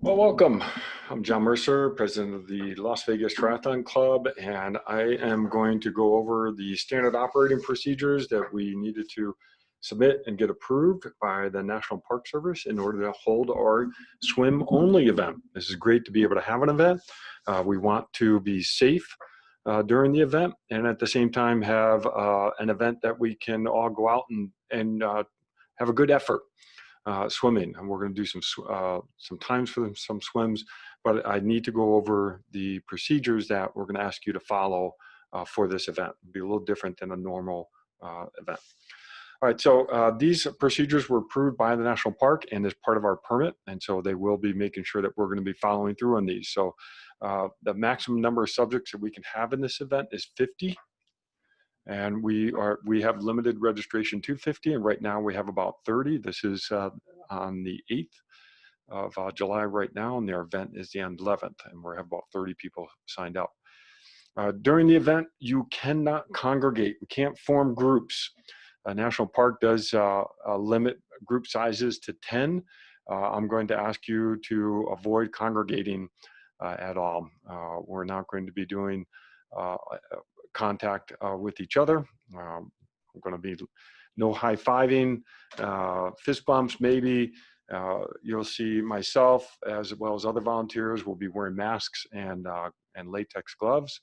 Well, welcome. I'm John Mercer, president of the Las Vegas Triathlon Club, and I am going to go over the standard operating procedures that we needed to submit and get approved by the National Park Service in order to hold our swim-only event. This is great to be able to have an event. We want to be safe during the event, and at the same time have an event that we can all go out and have a good effort swimming, and we're going to do some times for some swims, but I need to go over the procedures that we're going to ask you to follow for this event. It'll be a little different than a normal event. All right, so these procedures were approved by the National Park and as part of our permit, and so they will be making sure that we're going to be following through on these. So the maximum number of subjects that we can have in this event is 50. And we have limited registration to 50, and right now we have about 30. This is on the 8th of July right now, and their event is the 11th, and we have about 30 people signed up. During the event, you cannot congregate. We can't form groups. National Park does limit group sizes to 10. I'm going to ask you to avoid congregating at all. We're not going to be doing contact with each other. We're going to be no high-fiving, fist bumps maybe. You'll see myself as well as other volunteers will be wearing masks and latex gloves.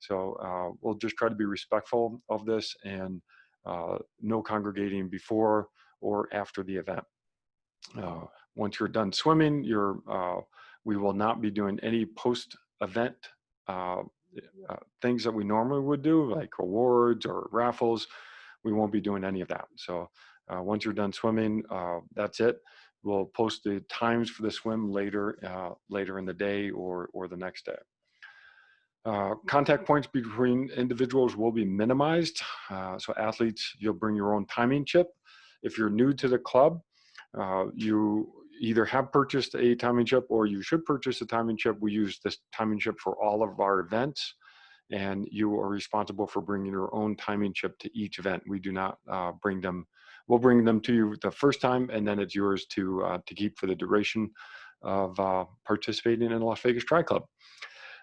So we'll just try to be respectful of this, and no congregating before or after the event. Once you're done swimming, we will not be doing any post-event things that we normally would do, like awards or raffles. We won't be doing any of that. So once you're done swimming, that's it. We'll post the times for the swim later in the day or the next day. Contact points between individuals will be minimized. So athletes, you'll bring your own timing chip. If you're new to the club, you either have purchased a timing chip or you should purchase a timing chip. We use this timing chip for all of our events, and you are responsible for bringing your own timing chip to each event. We do not bring them. We'll bring them to you the first time, and then it's yours to keep for the duration of participating in the Las Vegas Tri Club.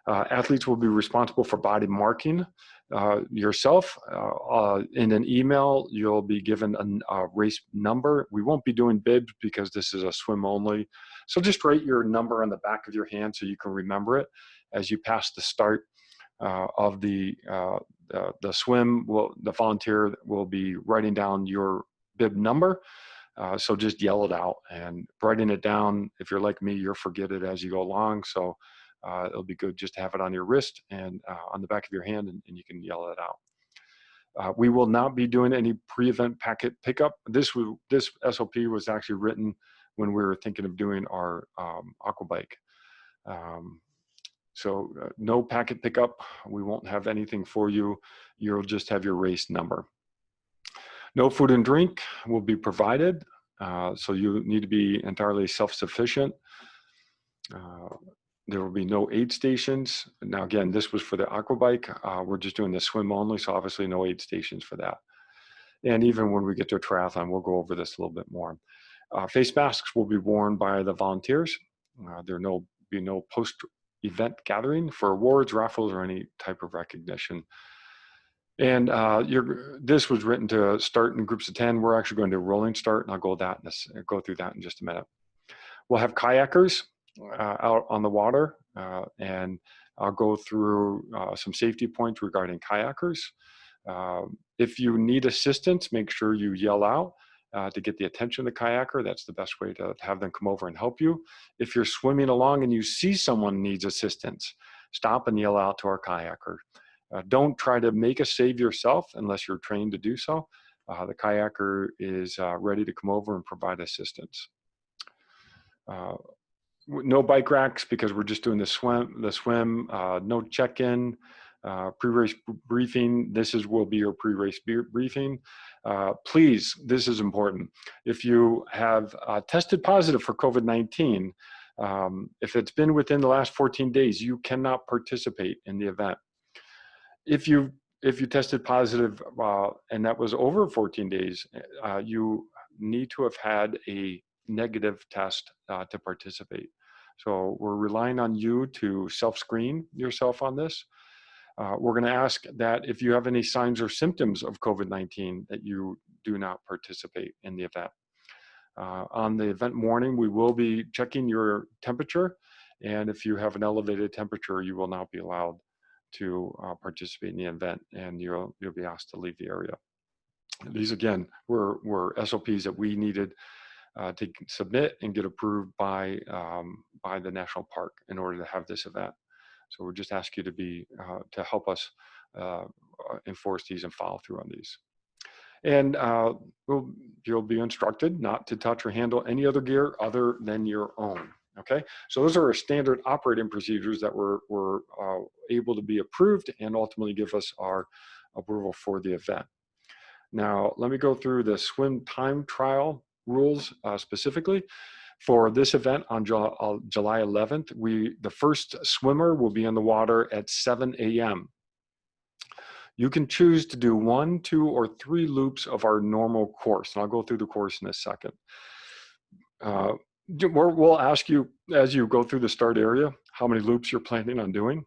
Athletes will be responsible for body marking yourself. In an email, you'll be given a race number. We won't be doing bibs because this is a swim only. So just write your number on the back of your hand so you can remember it as you pass the start of the swim. The volunteer will be writing down your bib number. So just yell it out, and writing it down, if you're like me, you'll forget it as you go along. So it'll be good just to have it on your wrist and on the back of your hand, and you can yell it out. We will not be doing any pre-event packet pickup. This SOP was actually written when we were thinking of doing our aqua bike. So no packet pickup. We won't have anything for you. You'll just have your race number. No food and drink will be provided. So you need to be entirely self-sufficient. There will be no aid stations. Now, again, this was for the aqua bike. We're just doing the swim only, so obviously no aid stations for that. And even when we get to a triathlon, we'll go over this a little bit more. Face masks will be worn by the volunteers. There will be no post-event gathering for awards, raffles, or any type of recognition. And this was written to start in groups of 10. We're actually going to rolling start, and I'll go through that in just a minute. We'll have kayakers out on the water, and I'll go through some safety points regarding kayakers. If you need assistance, make sure you yell out to get the attention of the kayaker. That's the best way to have them come over and help you. If you're swimming along and you see someone needs assistance, stop and yell out to our kayaker. Don't try to make a save yourself unless you're trained to do so. The kayaker is ready to come over and provide assistance. No bike racks because we're just doing the swim. No check-in, pre-race briefing. This will be your pre-race briefing. Please, this is important. If you have tested positive for COVID-19, if it's been within the last 14 days, you cannot participate in the event. If you tested positive and that was over 14 days, you need to have had a negative test to participate. So we're relying on you to self-screen yourself on this. We're going to ask that if you have any signs or symptoms of COVID-19, that you do not participate in the event. On the event morning, we will be checking your temperature, and if you have an elevated temperature, you will not be allowed to participate in the event, and you'll be asked to leave the area. These, again, were SOPs that we needed to submit and get approved by the national park in order to have this event. So we're just asking you to help us enforce these and follow through on these. And you'll be instructed not to touch or handle any other gear other than your own. Okay, so those are our standard operating procedures that were able to be approved and ultimately give us our approval for the event. Now, let me go through the swim time trial rules specifically. For this event on July 11th, the first swimmer will be in the water at 7 a.m. You can choose to do 1, 2, or 3 loops of our normal course, and I'll go through the course in a second. We'll ask you as you go through the start area how many loops you're planning on doing,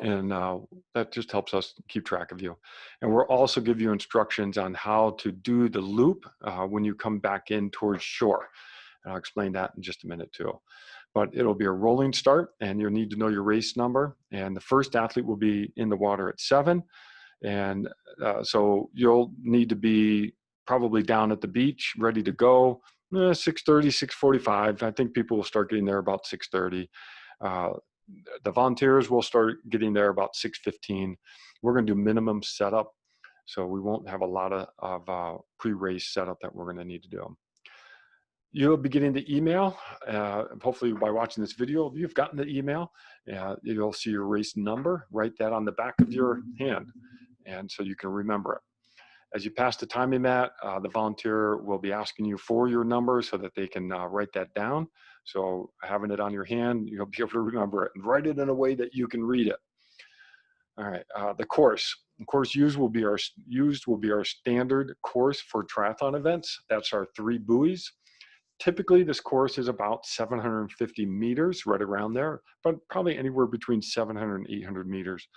and that just helps us keep track of you. And we'll also give you instructions on how to do the loop when you come back in towards shore. And I'll explain that in just a minute too. But it'll be a rolling start, and you'll need to know your race number. And the first athlete will be in the water at 7. And so you'll need to be probably down at the beach, ready to go, 6:30, 6:45. I think people will start getting there about 6:30. The volunteers will start getting there about 6:15. We're going to do minimum setup, so we won't have a lot of pre-race setup that we're going to need to do. You'll be getting the email. Hopefully by watching this video, you've gotten the email. You'll see your race number. Write that on the back of your hand, and so you can remember it. As you pass the timing mat, the volunteer will be asking you for your number so that they can write that down. So having it on your hand, you'll be able to remember it and write it in a way that you can read it. All right, the course. The course used will be our standard course for triathlon events. That's our 3 buoys. Typically, this course is about 750 meters, right around there, but probably anywhere between 700 and 800 meters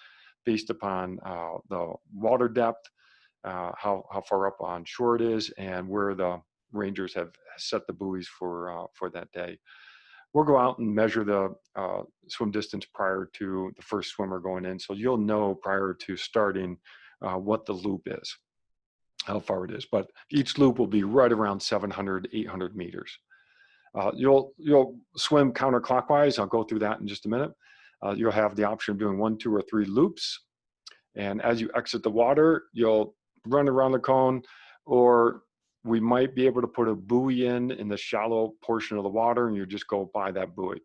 based upon the water depth, how far up on shore it is, and where the rangers have set the buoys for that day. We'll go out and measure the swim distance prior to the first swimmer going in, so you'll know prior to starting what the loop is, how far it is. But each loop will be right around 700, 800 meters. You'll swim counterclockwise. I'll go through that in just a minute. You'll have the option of doing 1, 2, or 3 loops. And as you exit the water, you'll run around the cone, or we might be able to put a buoy in the shallow portion of the water, and you just go by that buoy.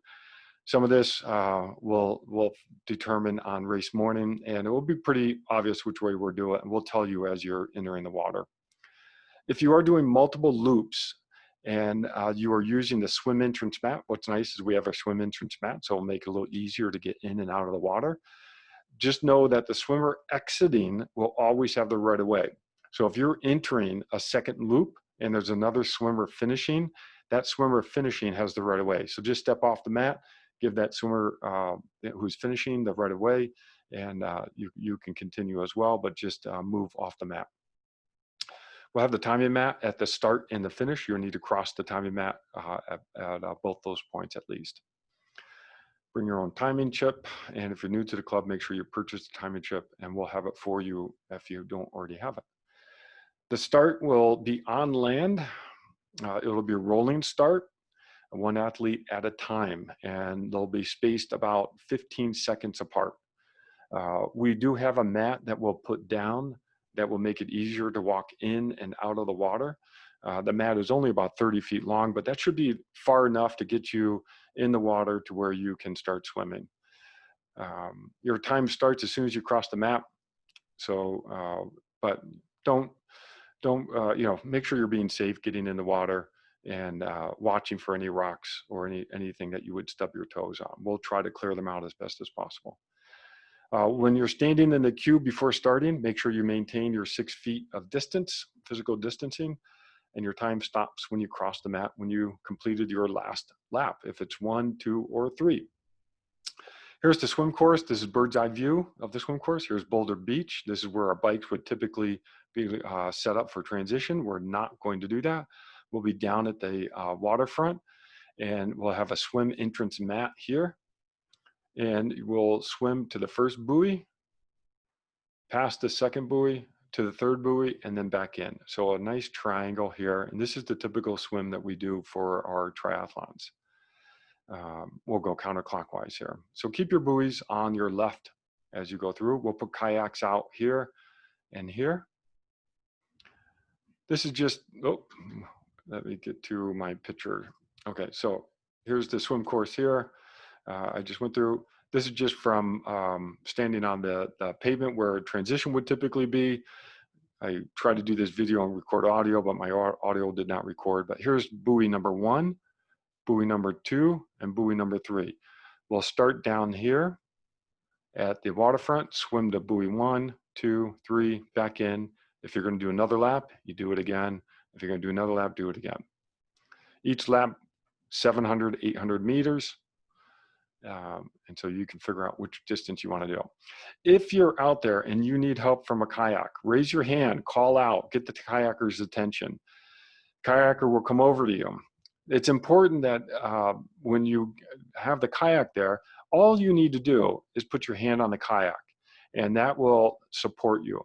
Some of this we'll determine on race morning, and it will be pretty obvious which way we're doing it, and we'll tell you as you're entering the water. If you are doing multiple loops and you are using the swim entrance mat, what's nice is we have our swim entrance mat, so it'll make it a little easier to get in and out of the water. Just know that the swimmer exiting will always have the right of way. So if you're entering a second loop and there's another swimmer finishing, that swimmer finishing has the right of way. So just step off the mat, give that swimmer who's finishing the right of way, and you can continue as well, but just move off the mat. We'll have the timing mat at the start and the finish. You'll need to cross the timing mat at both those points at least. Bring your own timing chip, and if you're new to the club, make sure you purchase the timing chip, and we'll have it for you if you don't already have it. The start will be on land. It'll be a rolling start, 1 athlete at a time, and they'll be spaced about 15 seconds apart. We do have a mat that we'll put down that will make it easier to walk in and out of the water. The mat is only about 30 feet long, but that should be far enough to get you in the water to where you can start swimming. Your time starts as soon as you cross the mat. So, but don't make sure you're being safe getting in the water and watching for any rocks or anything that you would stub your toes on. We'll try to clear them out as best as possible. When you're standing in the queue before starting, make sure you maintain your 6 feet of distance, physical distancing. and your time stops when you cross the mat, when you completed your last lap, if it's 1, 2, or 3. Here's the swim course. This is bird's eye view of the swim course. Here's Boulder Beach. This is where our bikes would typically be set up for transition. We're not going to do that. We'll be down at the waterfront, and we'll have a swim entrance mat here. And we'll swim to the first buoy, past the second buoy, to the third buoy, and then back in. So a nice triangle here. And this is the typical swim that we do for our triathlons. We'll go counterclockwise here. So keep your buoys on your left as you go through. We'll put kayaks out here and here. This is just, oh, let me get to my picture. Okay, so here's the swim course here. I just went through. This is just from standing on the pavement where a transition would typically be. I tried to do this video and record audio, but my audio did not record. But here's buoy number 1, buoy number 2, and buoy number 3. We'll start down here at the waterfront, swim to buoy 1, 2, 3, back in. If you're going to do another lap, you do it again. If you're going to do another lap, do it again. Each lap, 700, 800 meters. And so you can figure out which distance you want to do. If you're out there and you need help from a kayak, raise your hand, call out, get the kayaker's attention. Kayaker will come over to you. It's important that when you have the kayak there, all you need to do is put your hand on the kayak, and that will support you.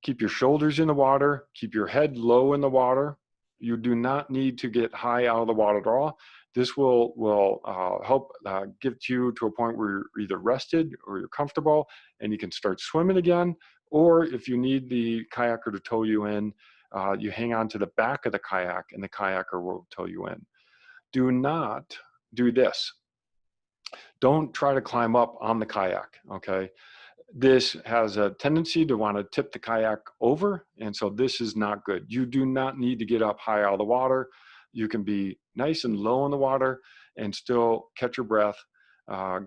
Keep your shoulders in the water, keep your head low in the water. You do not need to get high out of the water at all. This will help get you to a point where you're either rested or you're comfortable and you can start swimming again. Or if you need the kayaker to tow you in, you hang on to the back of the kayak and the kayaker will tow you in. Do not do this. Don't try to climb up on the kayak, okay? This has a tendency to want to tip the kayak over, and so this is not good. You do not need to get up high out of the water. You can be nice and low in the water and still catch your breath,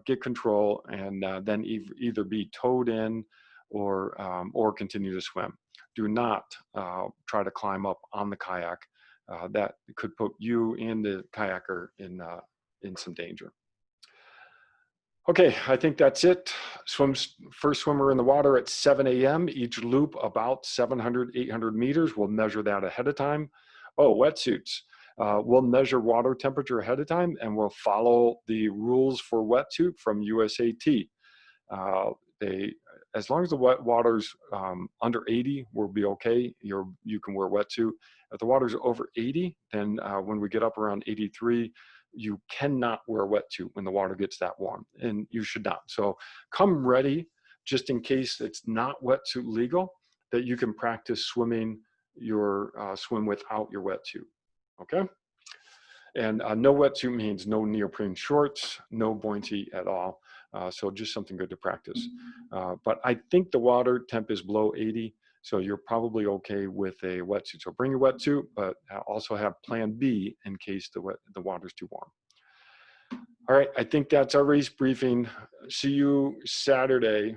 get control, and then either be towed in or continue to swim. Do not try to climb up on the kayak. That could put you and the kayaker in some danger. Okay, I think that's it. First swimmer in the water at 7 a.m. Each loop about 700, 800 meters. We'll measure that ahead of time. Oh, wetsuits. We'll measure water temperature ahead of time, and we'll follow the rules for wetsuit from USAT. As long as the water's under 80, we'll be okay. You can wear wetsuit. If the water's over 80, then when we get up around 83, you cannot wear a wetsuit when the water gets that warm, and you should not. So come ready, just in case it's not wetsuit legal, that you can practice swimming your swim without your wetsuit, okay? And no wetsuit means no neoprene shorts, no buoyancy at all. So just something good to practice. But I think the water temp is below 80, so you're probably okay with a wetsuit. So bring your wetsuit, but also have plan B in case the water's too warm. All right, I think that's our race briefing. See you Saturday.